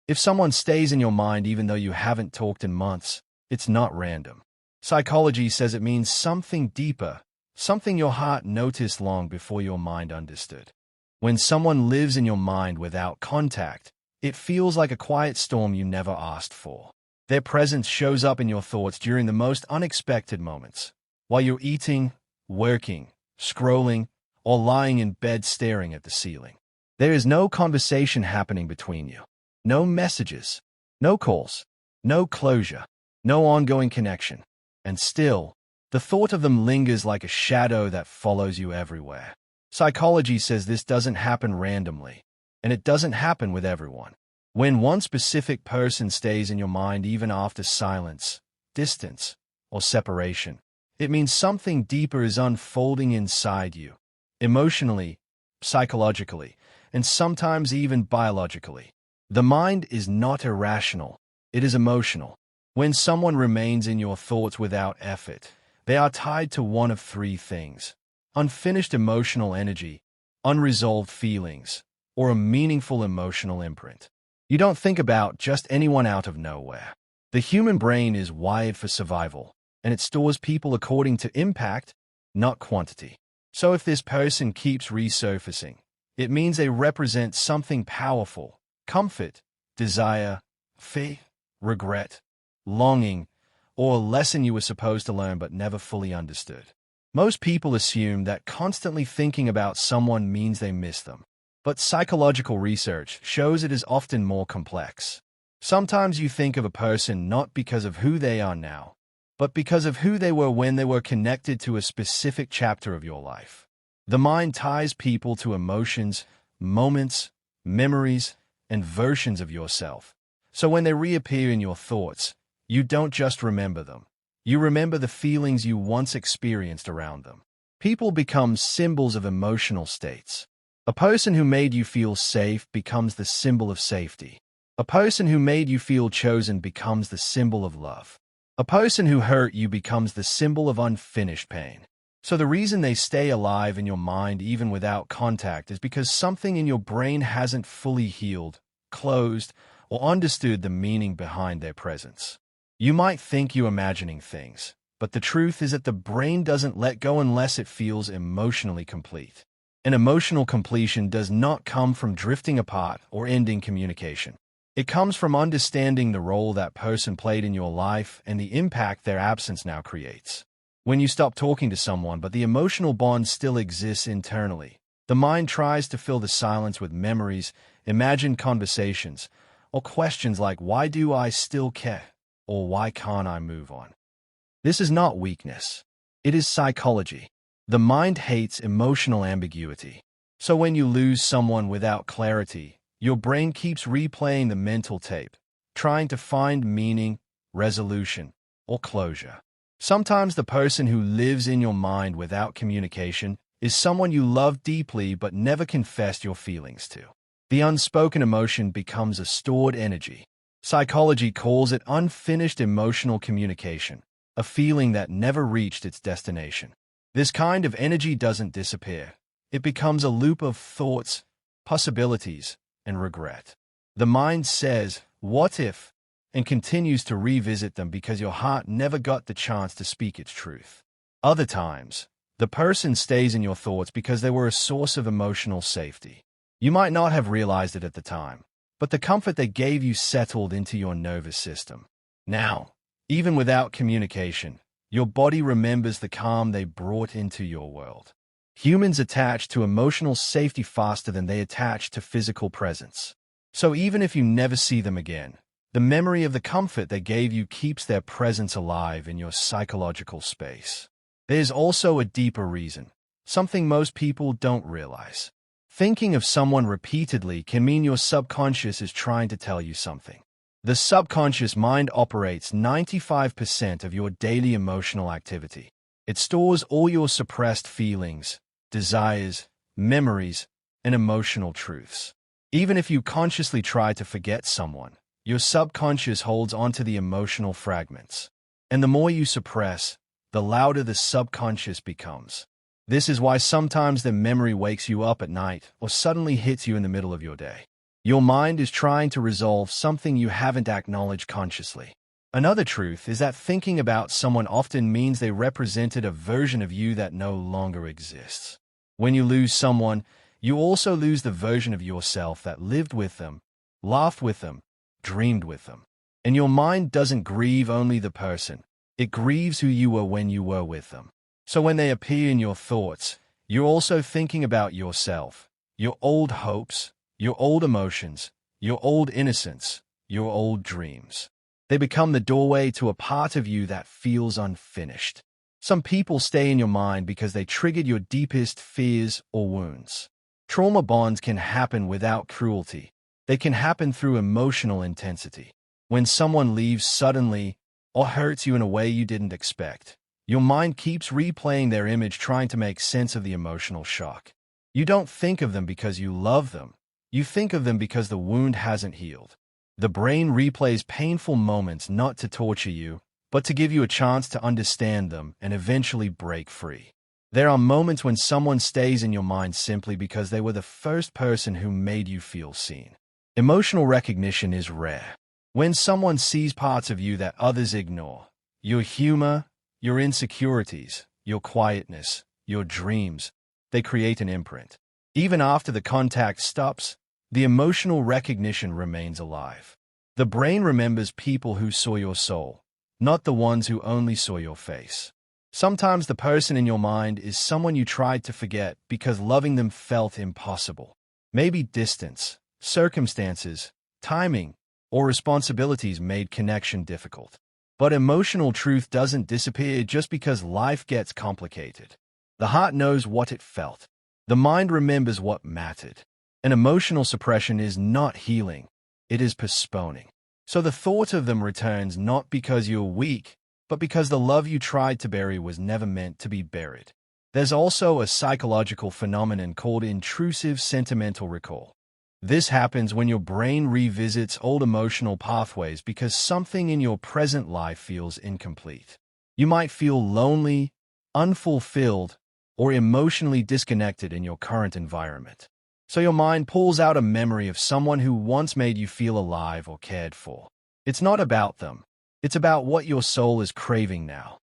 If someone stays in your mind even though you haven't talked in months, it's not random. Psychology says it means something deeper, something your heart noticed long before your mind understood. When someone lives in your mind without contact, it feels like a quiet storm you never asked for. Their presence shows up in your thoughts during the most unexpected moments. While you're eating, working, scrolling, or lying in bed staring at the ceiling. There is no conversation happening between you. No messages, no calls, no closure, no ongoing connection. And still, the thought of them lingers like a shadow that follows you everywhere. Psychology says this doesn't happen randomly, and it doesn't happen with everyone. When one specific person stays in your mind even after silence, distance, or separation, it means something deeper is unfolding inside you, emotionally, psychologically, and sometimes even biologically. The mind is not irrational, it is emotional. When someone remains in your thoughts without effort, they are tied to one of three things: unfinished emotional energy, unresolved feelings, or a meaningful emotional imprint. You don't think about just anyone out of nowhere. The human brain is wired for survival, and it stores people according to impact, not quantity. So if this person keeps resurfacing, it means they represent something powerful: comfort, desire, faith, regret, longing, or a lesson you were supposed to learn but never fully understood. Most people assume that constantly thinking about someone means they miss them. But psychological research shows it is often more complex. Sometimes you think of a person not because of who they are now, but because of who they were when they were connected to a specific chapter of your life. The mind ties people to emotions, moments, memories, and versions of yourself. So when they reappear in your thoughts, you don't just remember them. You remember the feelings you once experienced around them. People become symbols of emotional states. A person who made you feel safe becomes the symbol of safety. A person who made you feel chosen becomes the symbol of love. A person who hurt you becomes the symbol of unfinished pain. So the reason they stay alive in your mind even without contact is because something in your brain hasn't fully healed, closed, or understood the meaning behind their presence. You might think you're imagining things, but the truth is that the brain doesn't let go unless it feels emotionally complete. An emotional completion does not come from drifting apart or ending communication. It comes from understanding the role that person played in your life and the impact their absence now creates. When you stop talking to someone but the emotional bond still exists internally, the mind tries to fill the silence with memories, imagined conversations, or questions like, why do I still care? Or why can't I move on? This is not weakness. It is psychology. The mind hates emotional ambiguity. So when you lose someone without clarity, your brain keeps replaying the mental tape, trying to find meaning, resolution, or closure. Sometimes the person who lives in your mind without communication is someone you love deeply but never confessed your feelings to. The unspoken emotion becomes a stored energy. Psychology calls it unfinished emotional communication, a feeling that never reached its destination. This kind of energy doesn't disappear. It becomes a loop of thoughts, possibilities, and regret. The mind says, what if, and continues to revisit them because your heart never got the chance to speak its truth. Other times, the person stays in your thoughts because they were a source of emotional safety. You might not have realized it at the time, but the comfort they gave you settled into your nervous system. Now, even without communication, your body remembers the calm they brought into your world. Humans attach to emotional safety faster than they attach to physical presence. So even if you never see them again, the memory of the comfort they gave you keeps their presence alive in your psychological space. There's also a deeper reason, something most people don't realize. Thinking of someone repeatedly can mean your subconscious is trying to tell you something. The subconscious mind operates 95% of your daily emotional activity. It stores all your suppressed feelings, desires, memories, and emotional truths. Even if you consciously try to forget someone, your subconscious holds onto the emotional fragments. And the more you suppress, the louder the subconscious becomes. This is why sometimes the memory wakes you up at night or suddenly hits you in the middle of your day. Your mind is trying to resolve something you haven't acknowledged consciously. Another truth is that thinking about someone often means they represented a version of you that no longer exists. When you lose someone, you also lose the version of yourself that lived with them, laughed with them, dreamed with them. And your mind doesn't grieve only the person. It grieves who you were when you were with them. So when they appear in your thoughts, you're also thinking about yourself, your old hopes, your old emotions, your old innocence, your old dreams. They become the doorway to a part of you that feels unfinished. Some people stay in your mind because they triggered your deepest fears or wounds. Trauma bonds can happen without cruelty. They can happen through emotional intensity. When someone leaves suddenly or hurts you in a way you didn't expect, your mind keeps replaying their image, trying to make sense of the emotional shock. You don't think of them because you love them. You think of them because the wound hasn't healed. The brain replays painful moments not to torture you, but to give you a chance to understand them and eventually break free. There are moments when someone stays in your mind simply because they were the first person who made you feel seen. Emotional recognition is rare. When someone sees parts of you that others ignore, your humor, your insecurities, your quietness, your dreams, they create an imprint. Even after the contact stops, the emotional recognition remains alive. The brain remembers people who saw your soul, not the ones who only saw your face. Sometimes the person in your mind is someone you tried to forget because loving them felt impossible. Maybe distance, circumstances, timing, or responsibilities made connection difficult. But emotional truth doesn't disappear just because life gets complicated. The heart knows what it felt. The mind remembers what mattered. And emotional suppression is not healing. It is postponing. So the thought of them returns not because you're weak, but because the love you tried to bury was never meant to be buried. There's also a psychological phenomenon called intrusive sentimental recall. This happens when your brain revisits old emotional pathways because something in your present life feels incomplete. You might feel lonely, unfulfilled, or emotionally disconnected in your current environment. So your mind pulls out a memory of someone who once made you feel alive or cared for. It's not about them. It's about what your soul is craving now.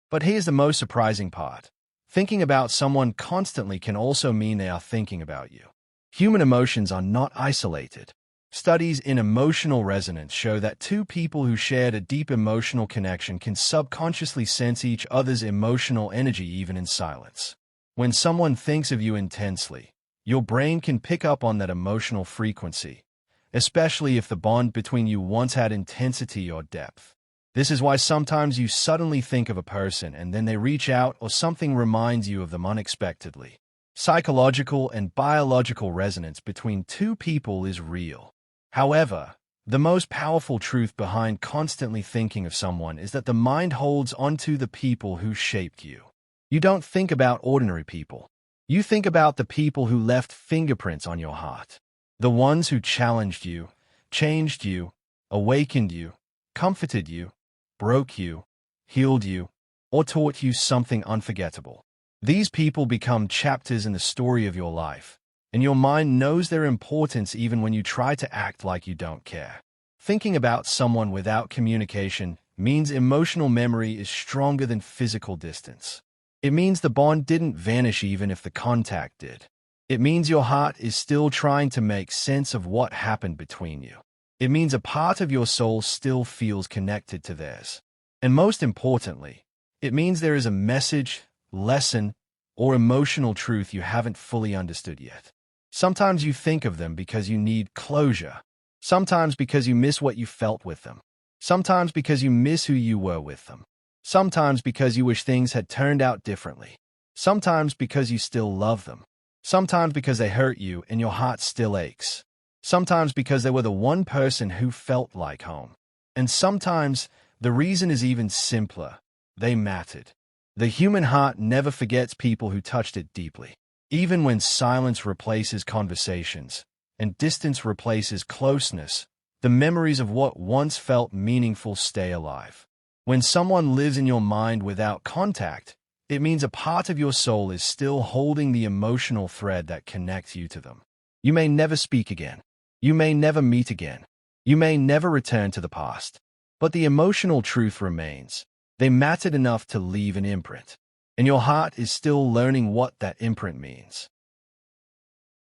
But here's the most surprising part. Thinking about someone constantly can also mean they are thinking about you. Human emotions are not isolated. Studies in emotional resonance show that two people who shared a deep emotional connection can subconsciously sense each other's emotional energy even in silence. When someone thinks of you intensely, your brain can pick up on that emotional frequency, especially if the bond between you once had intensity or depth. This is why sometimes you suddenly think of a person and then they reach out or something reminds you of them unexpectedly. Psychological and biological resonance between two people is real. However, the most powerful truth behind constantly thinking of someone is that the mind holds onto the people who shaped you. You don't think about ordinary people. You think about the people who left fingerprints on your heart. The ones who challenged you, changed you, awakened you, comforted you, broke you, healed you, or taught you something unforgettable. These people become chapters in the story of your life, and your mind knows their importance even when you try to act like you don't care. Thinking about someone without communication means emotional memory is stronger than physical distance. It means the bond didn't vanish even if the contact did. It means your heart is still trying to make sense of what happened between you. It means a part of your soul still feels connected to theirs. And most importantly, it means there is a message, lesson, or emotional truth you haven't fully understood yet. Sometimes you think of them because you need closure. Sometimes because you miss what you felt with them. Sometimes because you miss who you were with them. Sometimes because you wish things had turned out differently. Sometimes because you still love them. Sometimes because they hurt you and your heart still aches. Sometimes because they were the one person who felt like home. And sometimes the reason is even simpler. They mattered. The human heart never forgets people who touched it deeply. Even when silence replaces conversations and distance replaces closeness, the memories of what once felt meaningful stay alive. When someone lives in your mind without contact, it means a part of your soul is still holding the emotional thread that connects you to them. You may never speak again. You may never meet again. You may never return to the past. But the emotional truth remains. They mattered enough to leave an imprint. And your heart is still learning what that imprint means.